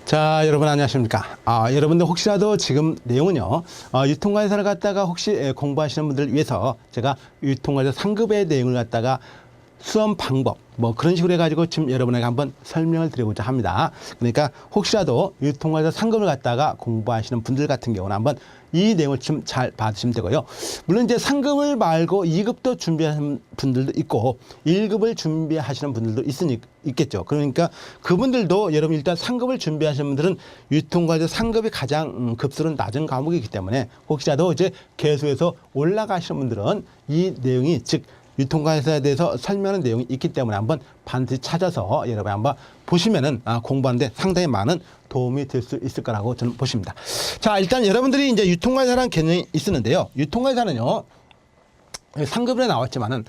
자, 여러분 안녕하십니까? 여러분들 혹시라도 지금 내용은요, 유통관리사를 갖다가 혹시 공부하시는 분들을 위해서 제가 유통관리사 상급의 내용을 갖다가 수험 방법 뭐 그런 식으로 해가지고 지금 여러분에게 한번 설명을 드리고자 합니다. 그러니까 혹시라도 유통관리사 상급을 갖다가 공부하시는 분들 같은 경우는 한번 이 내용을 좀 잘 받으시면 되고요. 물론 이제 상급을 말고 2급도 준비하는 분들도 있고 1급을 준비하시는 분들도 있겠죠. 그러니까 그분들도 여러분 일단 상급을 준비하시는 분들은 유통관리사 상급이 가장 급수는 낮은 과목이기 때문에 혹시라도 이제 개수에서 올라가시는 분들은 이 내용이 즉 유통관리사에 대해서 설명하는 내용이 있기 때문에 한번 반드시 찾아서 여러분 한번 보시면은 공부하는데 상당히 많은 도움이 될 수 있을 거라고 저는 보십니다. 자, 일단 여러분들이 이제 유통관리사라는 개념이 있었는데요. 유통관리사는요, 상급에 나왔지만은,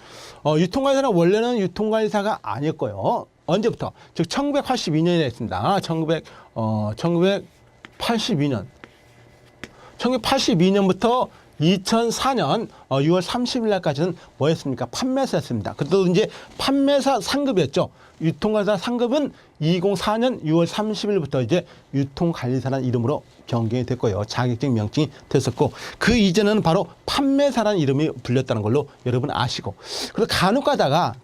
유통관리사는 원래는 유통관리사가 아니었고요. 언제부터? 즉, 1982년에 했습니다. 1982년부터 2004년 6월 30일 날까지는 뭐였습니까? 판매사였습니다. 그때도 이제 판매사 상급이었죠. 유통관리사 상급은 2004년 6월 30일부터 이제 유통관리사라는 이름으로 변경이 됐고요. 자격증 명칭이 됐었고, 그 이전에는 바로 판매사라는 이름이 불렸다는 걸로 여러분 아시고, 그리고 간혹 가다가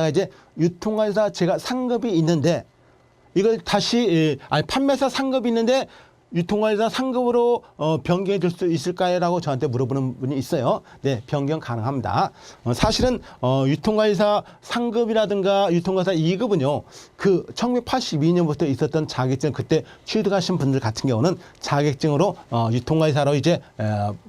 이제 유통관리사 제가 상급이 있는데 이걸 다시 판매사 상급이 있는데 유통관리사 상급으로 변경해 줄 수 있을까요? 라고 저한테 물어보는 분이 있어요. 네, 변경 가능합니다. 사실은 유통관리사 상급이라든가 유통관리사 2급은요. 그 1982년부터 있었던 자격증 그때 취득하신 분들 같은 경우는 자격증으로 유통관리사로 이제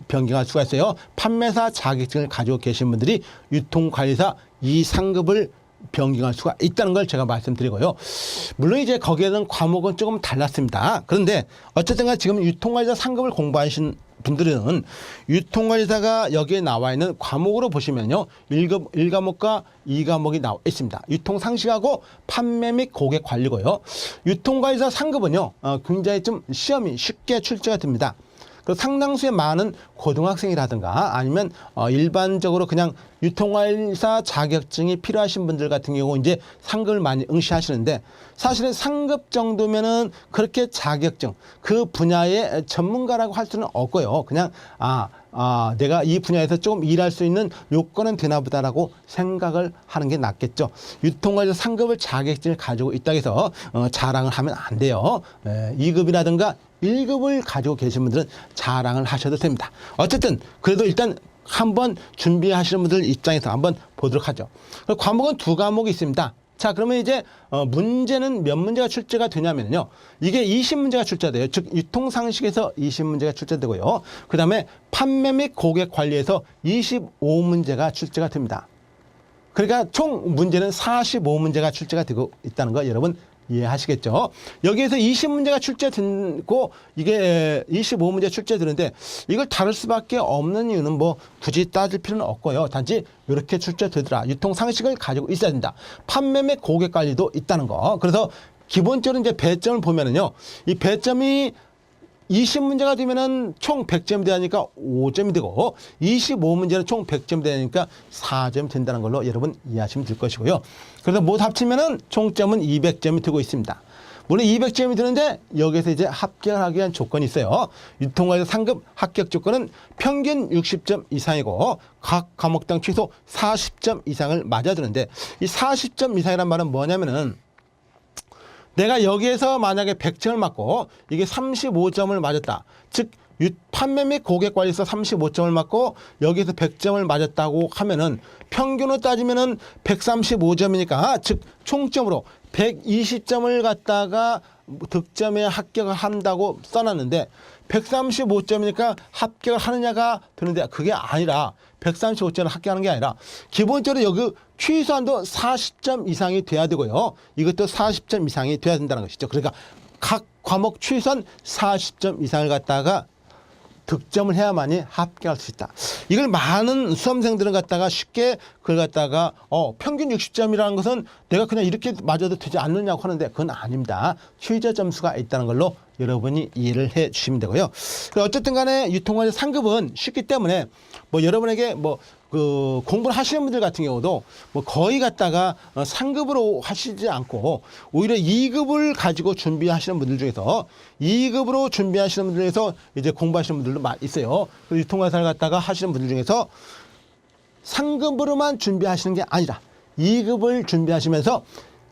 변경할 수가 있어요. 판매사 자격증을 가지고 계신 분들이 유통관리사 2상급을 변경할 수가 있다는 걸 제가 말씀드리고요. 물론 이제 거기에는 과목은 조금 달랐습니다. 그런데 어쨌든 간 지금 유통관리사 상급을 공부하신 분들은 유통관리사가 여기에 나와 있는 과목으로 보시면요. 1과목과 2과목이 나와 있습니다. 유통상식하고 판매 및 고객 관리고요. 유통관리사 상급은요. 굉장히 좀 시험이 쉽게 출제가 됩니다. 상당수의 많은 고등학생이라든가 아니면 일반적으로 그냥 유통관리사 자격증이 필요하신 분들 같은 경우 이제 상급을 많이 응시하시는데 사실은 상급 정도면은 그렇게 자격증 그 분야의 전문가라고 할 수는 없고요. 그냥 내가 이 분야에서 조금 일할 수 있는 요건은 되나 보다라고 생각을 하는 게 낫겠죠. 유통관리사 상급을 자격증을 가지고 있다고 해서 자랑을 하면 안 돼요. 2급이라든가 1급을 가지고 계신 분들은 자랑을 하셔도 됩니다. 어쨌든 그래도 일단 한번 준비하시는 분들 입장에서 한번 보도록 하죠. 과목은 2과목이 있습니다. 자, 그러면 이제 문제는 몇 문제가 출제가 되냐면요. 이게 20문제가 출제돼요. 즉 유통상식에서 20문제가 출제되고요. 그 다음에 판매 및 고객 관리에서 25문제가 출제가 됩니다. 그러니까 총 문제는 45문제가 출제가 되고 있다는 거 여러분 이해하시겠죠? 여기에서 20문제가 출제되고 이게 25문제 출제되는데 이걸 다룰 수밖에 없는 이유는 뭐 굳이 따질 필요는 없고요. 단지 이렇게 출제되더라. 유통상식을 가지고 있어야 된다. 판매 및 고객 관리도 있다는 거. 그래서 기본적으로 이제 배점을 보면은요. 이 배점이 20문제가 되면은 총 100점이 되니까 5점이 되고 25문제는 총 100점이 되니까 4점이 된다는 걸로 여러분 이해하시면 될 것이고요. 그래서 모두 합치면은 총점은 200점이 되고 있습니다. 물론 200점이 되는데 여기서 이제 합격을 하기 위한 조건이 있어요. 유통관리사 상급 합격 조건은 평균 60점 이상이고 각 과목당 최소 40점 이상을 맞아야 되는데 이 40점 이상이란 말은 뭐냐면은 내가 여기에서 만약에 100점을 맞고 이게 35점을 맞았다. 즉 판매 및 고객 관리에서 35점을 맞고 여기에서 100점을 맞았다고 하면은 평균으로 따지면은 135점이니까 즉 총점으로 120점을 갖다가 득점에 합격을 한다고 써놨는데 135점이니까 합격을 하느냐가 되는데 그게 아니라 135점을 합격하는 게 아니라 기본적으로 여기 최소한도 40점 이상이 돼야 되고요. 이것도 40점 이상이 돼야 된다는 것이죠. 그러니까 각 과목 최소한 40점 이상을 갖다가 득점을 해야만이 합격할 수 있다. 이걸 많은 수험생들은 갖다가 쉽게 그걸 갖다가 평균 60점이라는 것은 내가 그냥 이렇게 맞아도 되지 않느냐고 하는데 그건 아닙니다. 최저 점수가 있다는 걸로 여러분이 이해를 해 주시면 되고요. 어쨌든 간에 유통관리사 상급은 쉽기 때문에 뭐 여러분에게 뭐 그 공부를 하시는 분들 같은 경우도 뭐 거의 갖다가 상급으로 하시지 않고 오히려 2급을 가지고 준비하시는 분들 중에서 2급으로 준비하시는 분들 중에서 이제 공부하시는 분들도 많이 있어요. 유통과사를 갖다가 하시는 분들 중에서 상급으로만 준비하시는 게 아니라 2급을 준비하시면서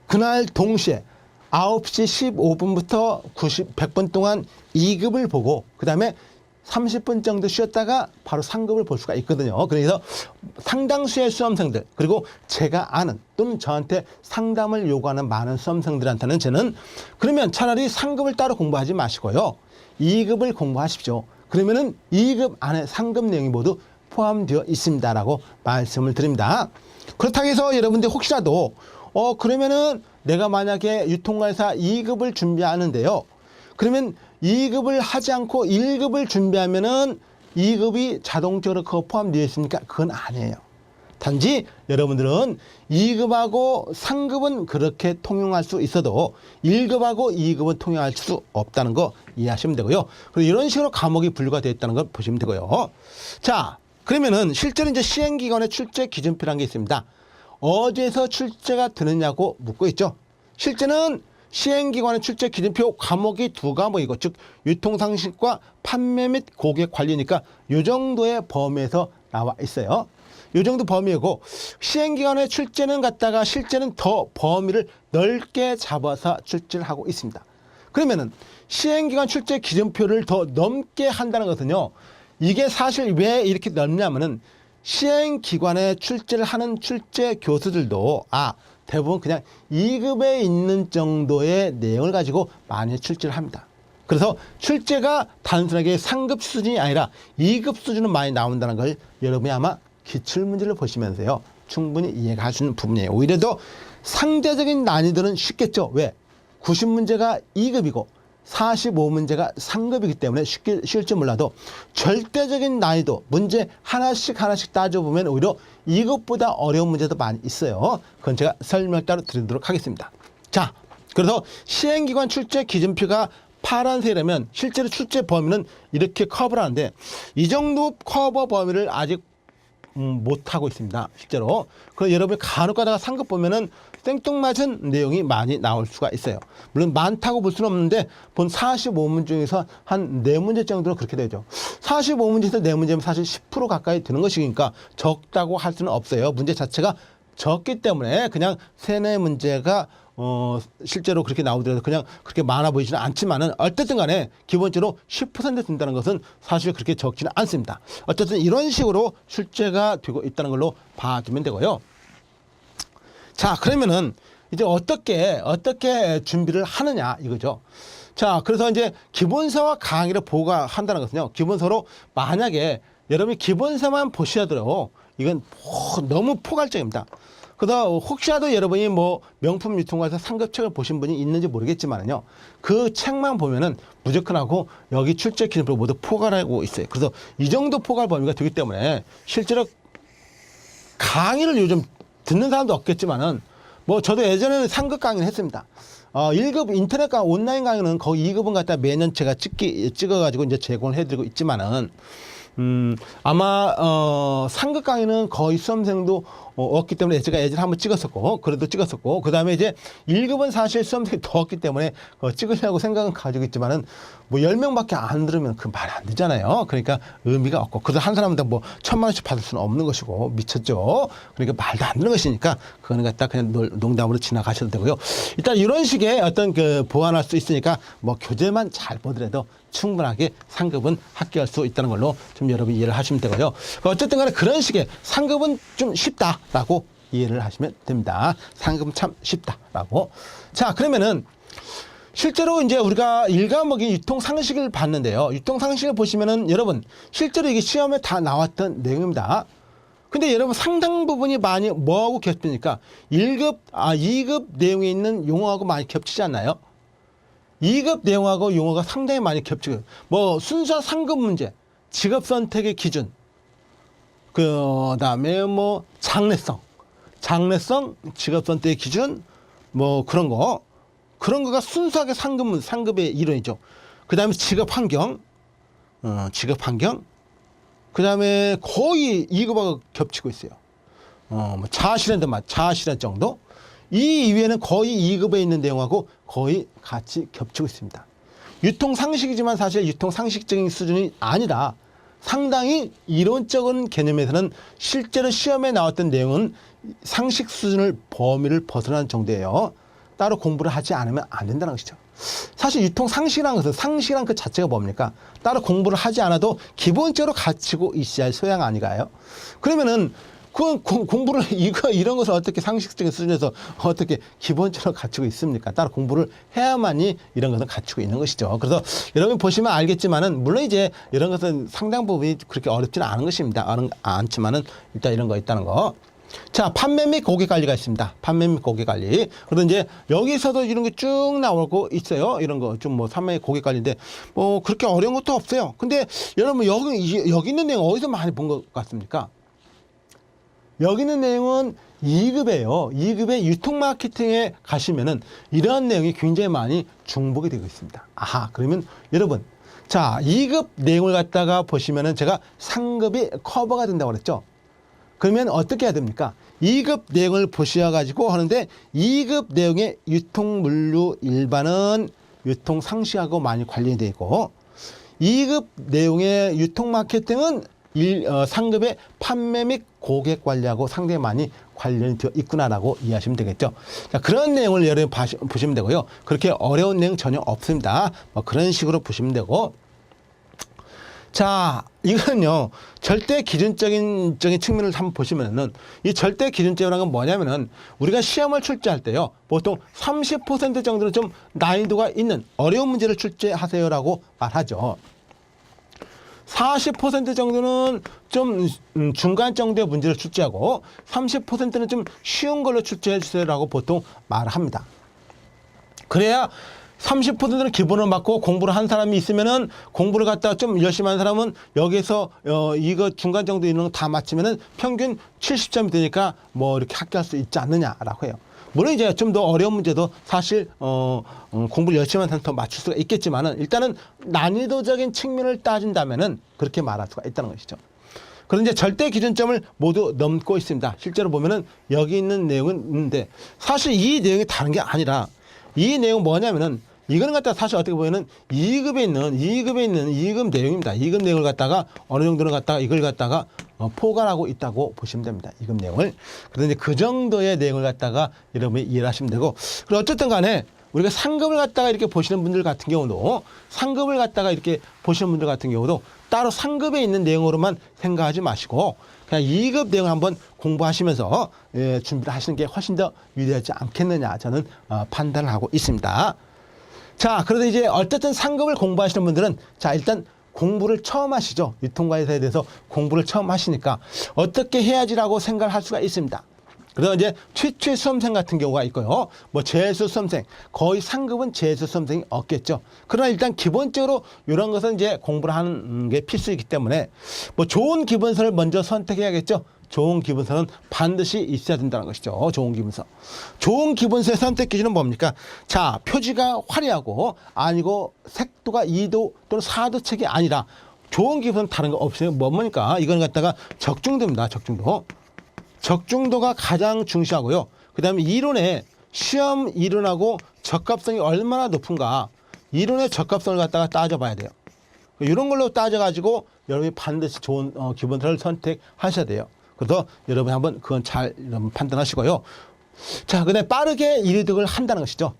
그날 동시에 9시 15분부터 100분 동안 2급을 보고 그 다음에 30분 정도 쉬었다가 바로 상급을 볼 수가 있거든요. 그래서 상당수의 수험생들 그리고 제가 아는 또는 저한테 상담을 요구하는 많은 수험생들한테는 저는 그러면 차라리 상급을 따로 공부하지 마시고요. 2급을 공부하십시오. 그러면은 2급 안에 상급 내용이 모두 포함되어 있습니다라고 말씀을 드립니다. 그렇다고 해서 여러분들 혹시라도 그러면은 내가 만약에 유통관사 2급을 준비하는데요. 그러면 2급을 하지 않고 1급을 준비하면은 2급이 자동적으로 그거 포함되어 있습니까? 그건 아니에요. 단지 여러분들은 2급하고 상급은 그렇게 통용할 수 있어도 1급하고 2급은 통용할 수 없다는 거 이해하시면 되고요. 그리고 이런 식으로 과목이 분류가 되어 있다는 걸 보시면 되고요. 자, 그러면은 실제로 이제 시행기관의 출제 기준표라는 게 있습니다. 어디에서 출제가 되느냐고 묻고 있죠. 실제는 시행기관의 출제 기준표 과목이 2과목이고 즉 유통상식과 판매 및 고객 관리니까 이 정도의 범위에서 나와 있어요. 이 정도 범위이고 시행기관의 출제는 갖다가 실제는 더 범위를 넓게 잡아서 출제를 하고 있습니다. 그러면은 시행기관 출제 기준표를 더 넘게 한다는 것은요. 이게 사실 왜 이렇게 넓냐면은 시행기관에 출제를 하는 출제 교수들도 대부분 그냥 2급에 있는 정도의 내용을 가지고 많이 출제를 합니다. 그래서 출제가 단순하게 상급 수준이 아니라 2급 수준은 많이 나온다는 걸 여러분이 아마 기출문제를 보시면서요. 충분히 이해가 할 수 있는 부분이에요. 오히려 더 상대적인 난이도는 쉽겠죠. 왜? 90문제가 2급이고 45문제가 상급이기 때문에 쉬울지 몰라도 절대적인 난이도 문제 하나씩 따져보면 오히려 이것보다 어려운 문제도 많이 있어요. 그건 제가 설명을 따로 드리도록 하겠습니다. 자, 그래서 시행기관 출제 기준표가 파란색이라면 실제로 출제 범위는 이렇게 커버를 하는데 이 정도 커버 범위를 아직 못하고 있습니다. 실제로. 그래서 여러분이 간혹 가다가 상급 보면은 생뚱맞은 내용이 많이 나올 수가 있어요. 물론 많다고 볼 수는 없는데 본 45문 중에서 한 4문제 정도로 그렇게 되죠. 45문제에서 4문제면 사실 10% 가까이 되는 것이니까 적다고 할 수는 없어요. 문제 자체가 적기 때문에 그냥 3, 4문제가 실제로 그렇게 나오더라도 그냥 그렇게 많아 보이지는 않지만은 어쨌든 간에 기본적으로 10% 든다는 것은 사실 그렇게 적지는 않습니다. 어쨌든 이런 식으로 출제가 되고 있다는 걸로 봐주면 되고요. 자, 그러면은 이제 어떻게 준비를 하느냐 이거죠. 자, 그래서 이제 기본서와 강의를 보고한다는 것은요. 기본서로 만약에 여러분이 기본서만 보시더라도 이건 너무 포괄적입니다. 그래서 혹시라도 여러분이 뭐 명품 유통가에서 상급책을 보신 분이 있는지 모르겠지만요. 그 책만 보면은 무조건하고 여기 출제 기준표를 모두 포괄하고 있어요. 그래서 이 정도 포괄 범위가 되기 때문에 실제로 강의를 요즘 듣는 사람도 없겠지만은 뭐 저도 예전에는 상급 강의를 했습니다. 1급 인터넷 강의, 온라인 강의는 거의 2급은 갖다 매년 제가 찍어가지고 이제 제공을 해드리고 있지만은 아마 상급 강의는 거의 수험생도 없기 때문에 제가 예전에 한번 찍었었고 그 다음에 이제 1급은 사실 수험생이 더 없기 때문에 찍으려고 생각은 가지고 있지만은 뭐 10명밖에 안 들으면 그 말 안 되잖아요. 그러니까 의미가 없고 그래서 한 사람당 뭐 1,000만 원씩 받을 수는 없는 것이고 미쳤죠. 그러니까 말도 안 되는 것이니까 그거는 갖다 그냥 농담으로 지나가셔도 되고요. 일단 이런 식의 어떤 그 보완할 수 있으니까 뭐 교재만 잘 보더라도 충분하게 상급은 합격할 수 있다는 걸로 좀 여러분 이해를 하시면 되고요. 어쨌든 간에 그런 식의 상급은 좀 쉽다라고 이해를 하시면 됩니다. 상급은 참 쉽다라고. 자, 그러면은 실제로 이제 우리가 1과목이 유통상식을 봤는데요. 유통상식을 보시면은 여러분 실제로 이게 시험에 다 나왔던 내용입니다. 근데 여러분 상당 부분이 많이 뭐하고 겹치니까 2급 내용에 있는 용어하고 많이 겹치지 않나요? 2급 내용하고 용어가 상당히 많이 겹치고 뭐 순서 상급 문제, 직업 선택의 기준, 그 다음에 뭐 장래성, 직업 선택의 기준, 뭐 그런 거가 순수하게 상급의 이론이죠. 그 다음에 직업 환경, 그다음에 거의 2급하고 겹치고 있어요. 뭐 자아실현도 자아실현 정도. 이 이외에는 거의 2급에 있는 내용하고 거의 같이 겹치고 있습니다. 유통상식이지만 사실 유통상식적인 수준이 아니라 상당히 이론적인 개념에서는 실제로 시험에 나왔던 내용은 상식 수준을 범위를 벗어난 정도예요. 따로 공부를 하지 않으면 안 된다는 것이죠. 사실 유통상식이라는 것은 상식이라는 그 자체가 뭡니까? 따로 공부를 하지 않아도 기본적으로 갖추고 있어야 할 소양 아니가요? 그러면은 그 공부를 이런 것을 어떻게 상식적인 수준에서 어떻게 기본적으로 갖추고 있습니까? 따로 공부를 해야만이 이런 것은 갖추고 있는 것이죠. 그래서 여러분 보시면 알겠지만은 물론 이제 이런 것은 상당 부분이 그렇게 어렵지는 않은 것입니다. 않지만은 일단 이런 거 있다는 거. 자, 판매 및 고객 관리가 있습니다. 판매 및 고객 관리. 그런데 이제 여기서도 이런 게 쭉 나오고 있어요. 이런 거 좀 뭐 판매 고객 관리인데 뭐 그렇게 어려운 것도 없어요. 근데 여러분 여기 있는 내용 어디서 많이 본 것 같습니까? 여기 있는 내용은 2급이에요. 2급의 유통 마케팅에 가시면은 이러한 내용이 굉장히 많이 중복이 되고 있습니다. 아하, 그러면 여러분, 자, 2급 내용을 갖다가 보시면은 제가 상급이 커버가 된다고 그랬죠. 그러면 어떻게 해야 됩니까? 2급 내용을 보셔가지고 하는데 2급 내용의 유통 물류 일반은 유통 상식하고 많이 관련이 되어 있고 2급 내용의 유통 마케팅은 상급의 판매 및 고객 관리하고 상당히 많이 관련이 되어 있구나라고 이해하시면 되겠죠. 자, 그런 내용을 여러분 보시면 되고요. 그렇게 어려운 내용 전혀 없습니다. 뭐 그런 식으로 보시면 되고. 자, 이거는요, 절대 기준적인 측면을 한번 보시면은, 이 절대 기준점이라는 건 뭐냐면은, 우리가 시험을 출제할 때요, 보통 30% 정도는 좀 난이도가 있는 어려운 문제를 출제하세요라고 말하죠. 40% 정도는 좀 중간 정도의 문제를 출제하고 30%는 좀 쉬운 걸로 출제해 주세요라고 보통 말합니다. 그래야 30%는 기본을 맞고 공부를 한 사람이 있으면은 공부를 갖다가 좀 열심히 한 사람은 여기서 이거 중간 정도 있는 거 다 맞추면은 평균 70점이 되니까 뭐 이렇게 합격할 수 있지 않느냐라고 해요. 물론 이제 좀 더 어려운 문제도 사실 공부를 열심히 한 사람 더 맞출 수가 있겠지만은 일단은 난이도적인 측면을 따진다면은 그렇게 말할 수가 있다는 것이죠. 그런데 절대 기준점을 모두 넘고 있습니다. 실제로 보면은 여기 있는 내용은 있는데 사실 이 내용이 다른 게 아니라 이 내용은 뭐냐면은 이거는 갖다가 사실 어떻게 보면은 2급에 있는 2급 내용입니다. 2급 내용을 갖다가 어느 정도는 갖다가 이걸 갖다가 포괄하고 있다고 보시면 됩니다. 2급 내용을. 그런데 그 정도의 내용을 갖다가 여러분이 이해를 하시면 되고. 그리고 어쨌든 간에 우리가 상급을 갖다가 이렇게 보시는 분들 같은 경우도 상급을 갖다가 이렇게 보시는 분들 같은 경우도 따로 상급에 있는 내용으로만 생각하지 마시고 그냥 2급 내용 한번 공부하시면서 준비를 하시는 게 훨씬 더 유리하지 않겠느냐 저는 판단을 하고 있습니다. 자, 그래서 이제 어쨌든 상급을 공부하시는 분들은 자, 일단 공부를 처음 하시죠. 유통관리사에 대해서 공부를 처음 하시니까 어떻게 해야지라고 생각을 할 수가 있습니다. 그래서 이제 최초의 수험생 같은 경우가 있고요. 뭐 재수 수험생, 거의 상급은 재수 수험생이 없겠죠. 그러나 일단 기본적으로 이런 것은 이제 공부를 하는 게 필수이기 때문에 뭐 좋은 기본서를 먼저 선택해야겠죠. 좋은 기본서는 반드시 있어야 된다는 것이죠. 좋은 기본서. 좋은 기본서의 선택 기준은 뭡니까? 자, 표지가 화려하고 아니고 색도가 2도 또는 4도 책이 아니라 좋은 기본서는 다른 거 없어요. 뭡니까? 이건 갖다가 적중도입니다. 적중도. 적중도가 가장 중시하고요. 그 다음에 이론에 시험 이론하고 적합성이 얼마나 높은가. 이론의 적합성을 갖다가 따져봐야 돼요. 이런 걸로 따져가지고 여러분이 반드시 좋은 기본서를 선택하셔야 돼요. 그래서 여러분 한번 그건 잘 판단하시고요. 자, 근데 빠르게 이득을 한다는 것이죠.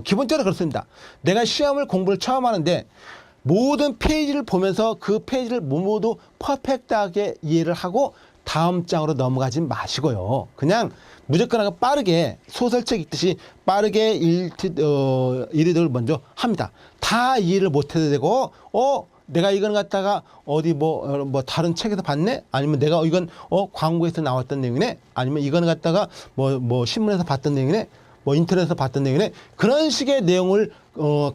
기본적으로 그렇습니다. 내가 시험을 공부를 처음 하는데 모든 페이지를 보면서 그 페이지를 모두 퍼펙트하게 이해를 하고 다음 장으로 넘어가지 마시고요. 그냥 무조건 빠르게 소설책 읽듯이 빠르게 이득을 먼저 합니다. 다 이해를 못해도 되고, 내가 이건 갖다가 어디 뭐 다른 책에서 봤네? 아니면 내가 이건 광고에서 나왔던 내용이네? 아니면 이건 갖다가 뭐 신문에서 봤던 내용이네? 뭐 인터넷에서 봤던 내용이네? 그런 식의 내용을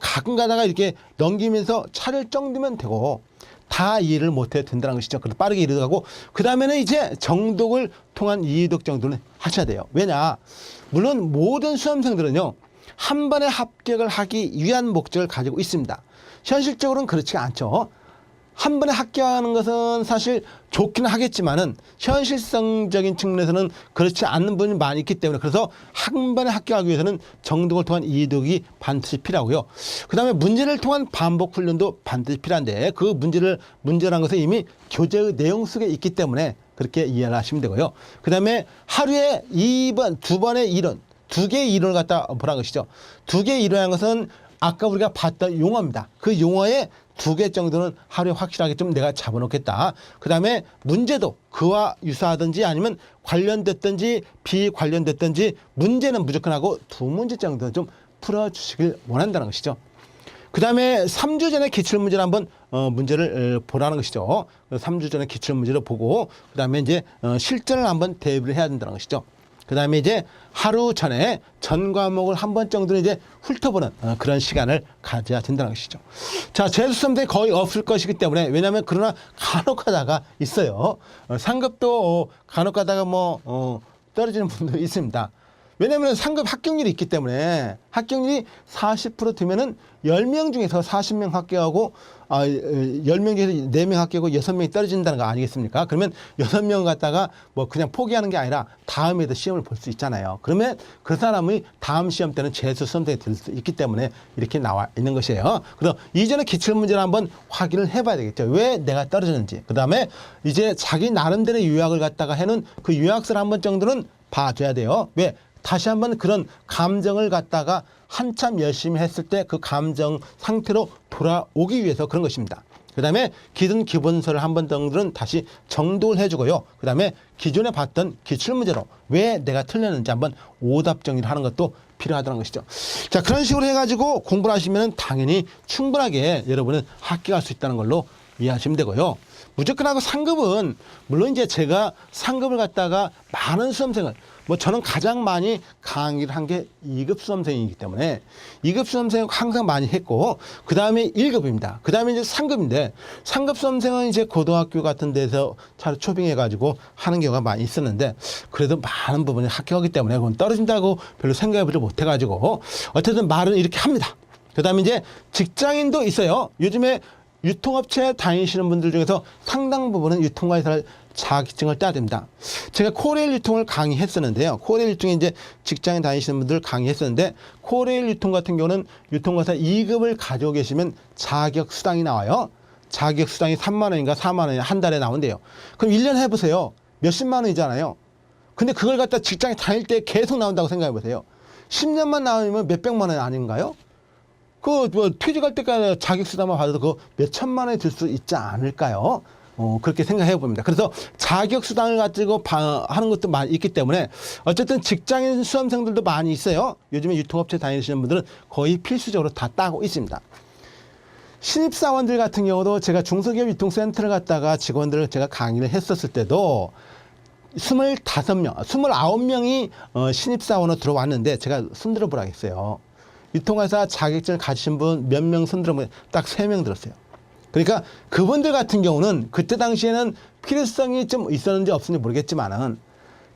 가끔 가다가 이렇게 넘기면서 차를 정두면 되고 다 이해를 못해도 된다는 것이죠. 그래서 빠르게 이해하고 그 다음에는 이제 정독을 통한 이해독 정도는 하셔야 돼요. 왜냐? 물론 모든 수험생들은요. 한 번에 합격을 하기 위한 목적을 가지고 있습니다. 현실적으로는 그렇지 않죠. 한 번에 합격하는 것은 사실 좋기는 하겠지만은 현실성적인 측면에서는 그렇지 않는 분이 많이 있기 때문에 그래서 한 번에 합격하기 위해서는 정독을 통한 이독이 반드시 필요하고요. 그 다음에 문제를 통한 반복 훈련도 반드시 필요한데 그 문제라는 것은 이미 교재의 내용 속에 있기 때문에 그렇게 이해를 하시면 되고요. 그 다음에 하루에 2번의 이론, 2개의 이론을 갖다 보라는 것이죠. 2개의 이론이라는 것은 아까 우리가 봤던 용어입니다. 그 용어에 2개 정도는 하루에 확실하게 좀 내가 잡아놓겠다. 그 다음에 문제도 그와 유사하든지 아니면 관련됐든지 비관련됐든지 문제는 무조건 하고 2문제 정도는 좀 풀어주시길 원한다는 것이죠. 그 다음에 3주 전에 기출문제를 한번 문제를 보라는 것이죠. 3주 전에 기출문제를 보고 그 다음에 이제 실전을 한번 대비를 해야 된다는 것이죠. 그 다음에 이제 하루 전에 전 과목을 한 번 정도는 이제 훑어보는 그런 시간을 가져야 된다는 것이죠. 자, 재수험대 거의 없을 것이기 때문에 왜냐하면 그러나 간혹 가다가 있어요. 상급도 간혹 가다가 떨어지는 분도 있습니다. 왜냐하면 상급 합격률이 있기 때문에 합격률이 40% 되면은 10명 중에서 40명 합격하고 10명 중에서 4명 합격하고 6명이 떨어진다는 거 아니겠습니까? 그러면 6명 갖다가 그냥 포기하는 게 아니라 다음에도 시험을 볼 수 있잖아요. 그러면 그 사람이 다음 시험 때는 재수 선택이 될 수 있기 때문에 이렇게 나와 있는 것이에요. 그래서 이전에 기출문제를 한번 확인을 해봐야 되겠죠. 왜 내가 떨어졌는지. 그 다음에 이제 자기 나름대로 요약을 갖다가 해놓은 그 요약서를 한번 정도는 봐줘야 돼요. 왜? 다시 한번 그런 감정을 갖다가 한참 열심히 했을 때 그 감정 상태로 돌아오기 위해서 그런 것입니다. 그 다음에 기본서를 한 번 정도는 다시 정독을 해주고요. 그 다음에 기존에 봤던 기출문제로 왜 내가 틀렸는지 한번 오답 정리를 하는 것도 필요하다는 것이죠. 자, 그런 식으로 해가지고 공부를 하시면 당연히 충분하게 여러분은 합격할 수 있다는 걸로 이해하시면 되고요. 무조건 하고 상급은 물론 이제 제가 상급을 갖다가 많은 수험생을 저는 가장 많이 강의를 한 게 2급 수험생이기 때문에 2급 수험생을 항상 많이 했고 그 다음에 1급입니다. 그 다음에 이제 상급인데 상급 수험생은 이제 고등학교 같은 데서 차로 초빙해가지고 하는 경우가 많이 있었는데 그래도 많은 부분이 합격하기 때문에 그건 떨어진다고 별로 생각해보지 못해가지고 어쨌든 말은 이렇게 합니다. 그 다음에 이제 직장인도 있어요. 요즘에 유통업체 다니시는 분들 중에서 상당 부분은 유통과에서 자격증을 따야 됩니다. 제가 코레일 유통을 강의했었는데요. 코레일 유통에 이제 직장에 다니시는 분들 강의했었는데 코레일 유통 같은 경우는 유통과사 2급을 가지고 계시면 자격 수당이 나와요. 자격 수당이 3만 원인가 4만 원이 한 달에 나온대요. 그럼 1년 해보세요. 몇십만 원이잖아요. 근데 그걸 갖다 직장에 다닐 때 계속 나온다고 생각해 보세요. 10년만 나오면 몇백만 원 아닌가요? 퇴직할 때까지 자격수당만 받아도 그 몇천만 원이 들 수 있지 않을까요? 그렇게 생각해 봅니다. 그래서 자격수당을 가지고 하는 것도 많이 있기 때문에 어쨌든 직장인 수험생들도 많이 있어요. 요즘에 유통업체 다니시는 분들은 거의 필수적으로 다 따고 있습니다. 신입사원들 같은 경우도 제가 중소기업 유통센터를 갖다가 직원들을 제가 강의를 했었을 때도 25명, 29명이 신입사원으로 들어왔는데 제가 손들어 보라 했어요. 유통회사 자격증을 가지신 분 몇 명 손들어보면 딱 3명 들었어요. 그러니까 그분들 같은 경우는 그때 당시에는 필요성이 좀 있었는지 없었는지 모르겠지만은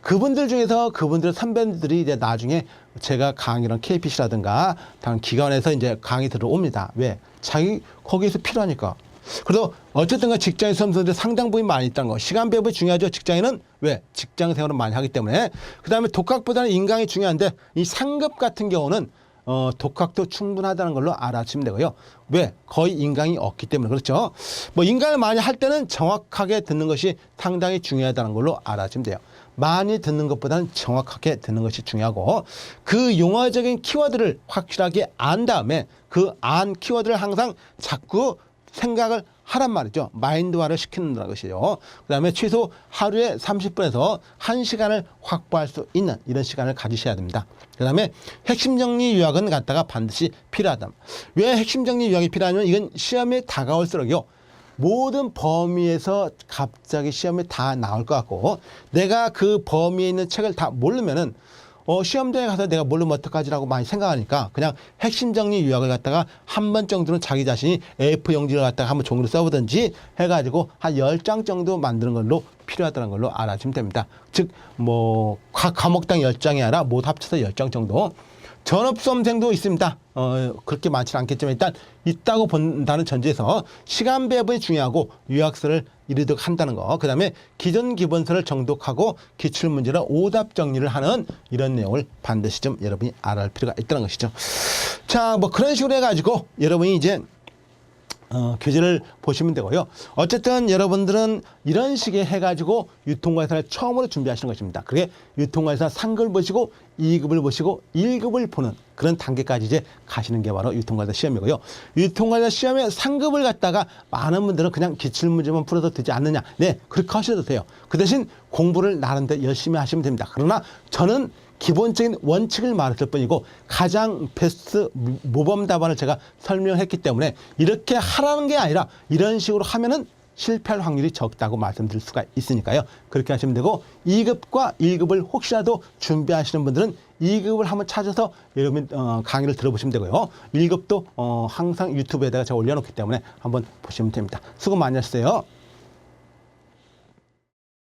그분들 중에서 그분들 선배들이 이제 나중에 제가 강의랑 KPC라든가 다른 기관에서 이제 강의 들어옵니다. 왜? 자기 거기에서 필요하니까. 그래서 어쨌든 직장인 수험생들이 상당 부분이 많이 있다는 거. 시간 배분이 중요하죠. 직장인은 왜? 직장 생활을 많이 하기 때문에. 그 다음에 독학보다는 인강이 중요한데 이 상급 같은 경우는 독학도 충분하다는 걸로 알아주시면 되고요. 왜? 거의 인강이 없기 때문에 그렇죠. 인강을 많이 할 때는 정확하게 듣는 것이 상당히 중요하다는 걸로 알아주시면 돼요. 많이 듣는 것보다는 정확하게 듣는 것이 중요하고 그 용어적인 키워드를 확실하게 안 다음에 그 안 키워드를 항상 자꾸 생각을 하란 말이죠. 마인드화를 시키는 것이죠. 그 다음에 최소 하루에 30분에서 1시간을 확보할 수 있는 이런 시간을 가지셔야 됩니다. 그 다음에 핵심 정리 요약은 갖다가 반드시 필요하다. 왜 핵심 정리 요약이 필요하냐면 이건 시험에 다가올수록요. 모든 범위에서 갑자기 시험에 다 나올 것 같고 내가 그 범위에 있는 책을 다 모르면은 시험장에 가서 내가 모르면 어떡하지라고 많이 생각하니까 그냥 핵심 정리 요약을 갖다가 한 번 정도는 자기 자신이 A4 용지를 갖다가 한번 종이로 써보든지 해가지고 한 10장 정도 만드는 걸로 필요하다는 걸로 알아주시면 됩니다. 즉, 각 과목당 10장이 아니라 모두 합쳐서 10장 정도. 전업수험생도 있습니다. 그렇게 많지는 않겠지만 일단 있다고 본다는 전제에서 시간 배분이 중요하고 요약서를 이르득한다는 거. 그 다음에 기존 기본서를 정독하고 기출문제를 오답 정리를 하는 이런 내용을 반드시 좀 여러분이 알아야 할 필요가 있다는 것이죠. 자, 뭐 그런 식으로 해가지고 여러분이 이제 교재를 보시면 되고요. 어쨌든 여러분들은 이런 식의 해가지고 유통관리사를 처음으로 준비하시는 것입니다. 그게 유통관리사 상급을 보시고 2급을 보시고 1급을 보는 그런 단계까지 이제 가시는 게 바로 유통관리사 시험이고요. 유통관리사 시험에 상급을 갖다가 많은 분들은 그냥 기출문제만 풀어도 되지 않느냐. 네, 그렇게 하셔도 돼요. 그 대신 공부를 나름대로 열심히 하시면 됩니다. 그러나 저는 기본적인 원칙을 말했을 뿐이고 가장 베스트 모범 답안을 제가 설명했기 때문에 이렇게 하라는 게 아니라 이런 식으로 하면은 실패할 확률이 적다고 말씀드릴 수가 있으니까요. 그렇게 하시면 되고 2급과 1급을 혹시라도 준비하시는 분들은 2급을 한번 찾아서 여러분 강의를 들어보시면 되고요. 1급도 항상 유튜브에다가 제가 올려놓기 때문에 한번 보시면 됩니다. 수고 많이 하셨어요.